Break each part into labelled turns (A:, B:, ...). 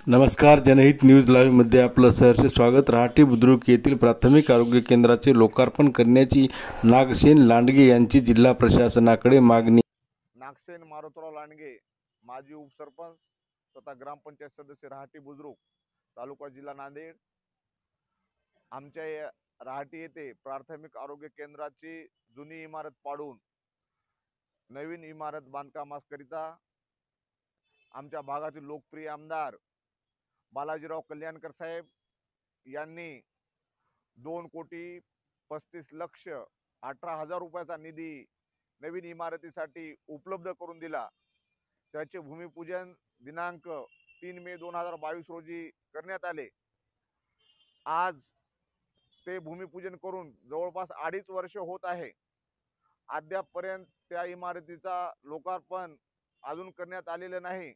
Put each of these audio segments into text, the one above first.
A: नमस्कार. जनहित news live मध्ये आपलं सहर्ष स्वागत. रहाटी बुद्रुक येथील प्राथमिक आरोग्य केंद्राचे लोकार्पण करण्याची नागसेन लांडगे यांची जिल्हा प्रशासनाकडे मागणी.
B: नागसेन मारुतराव लांडगे, माजी उपसरपंच तथा ग्रामपंचायत सदस्य, रहाटी बुद्रुक, तालुका जिल्हा नांदेड. आमच्या रहाटी येथे प्राथमिक आरोग्य केंद्राची जुनी इमारत पाडून नवीन इमारत बांधकामाकरिता आमच्या भागातील लोकप्रिय आमदार बालाजीराव कल्याणकर साहेब यांनी 2,35,18,00,000 रुपयाचा निधी नवीन इमारतीसाठी उपलब्ध करून दिला. त्याचे भूमिपूजन दिनांक 3 मे 2022 रोजी करण्यात आले. आज ते भूमिपूजन करून जवळपास 2.5 वर्ष होत आहे. अद्यापपर्यंत त्या इमारतीचा लोकार्पण अजून करण्यात आलेलं नाही.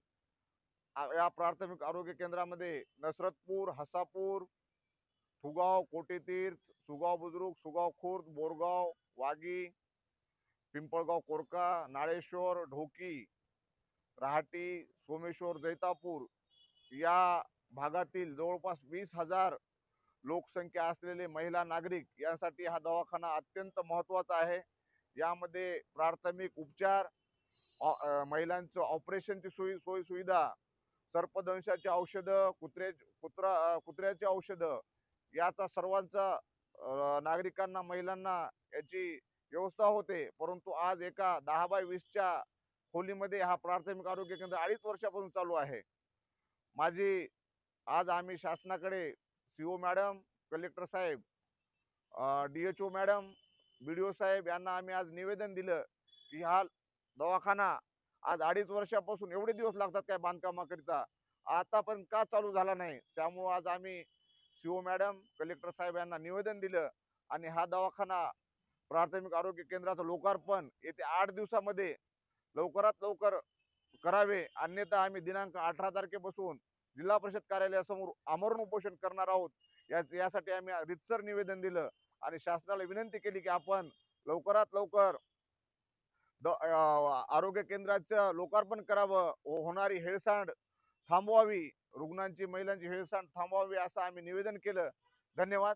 B: या प्राथमिक आरोग्य केंद्रामध्ये नसरतपूर, हसापूर, फुगाव, कोटेतीर्थ, सुगाव बुद्रुक, सुगाव खुर्द, बोरगाव, वागी, पिंपळगाव कोरका, नाळेश्वर, ढोकी, रहाटी, सोमेश्वर, जैतापूर या भागातील जवळपास 20,000 लोकसंख्या असलेले महिला नागरिक यासाठी हा दवाखाना अत्यंत महत्त्वाचा आहे. यामध्ये प्राथमिक उपचार, महिलांचं ऑपरेशनची सोय सुविधा, सर्पदंशाची औषधं, कुत्र्याची औषधं याचा सर्वांचा नागरिकांना, महिलांना याची व्यवस्था होते. परंतु आज एका 10x20च्या खोलीमध्ये हा प्राथमिक आरोग्य केंद्र 2.5 वर्षापासून चालू आहे. आज आम्ही शासनाकडे सीओ मॅडम, कलेक्टर साहेब, DHO मॅडम, BDO साहेब यांना आम्ही आज निवेदन दिलं की हा दवाखाना आज 2.5 वर्षापासून एवढे दिवस लागतात काय बांधकामाकरिता, आता पण का चालू झाला नाही. त्यामुळे आज आम्ही सीओ मॅडम, कलेक्टर साहेब यांना निवेदन दिलं आणि हा दवाखाना प्राथमिक आरोग्य केंद्राचं लोकार्पण येत्या 8 दिवसामध्ये लवकरात लवकर करावे. अन्यथा आम्ही दिनांक 18 तारखेपासून जिल्हा परिषद कार्यालयासमोर आमरण उपोषण करणार आहोत. यासाठी आम्ही रितसर निवेदन दिलं आणि शासनाला विनंती केली की आपण लवकरात लवकर आरोग्य केंद्राचं लोकार्पण करावं, होणारी हेळसांड थांबवावी, रुग्णांची, महिलांची हेळसांड थांबवावी असं आम्ही निवेदन केलं. धन्यवाद.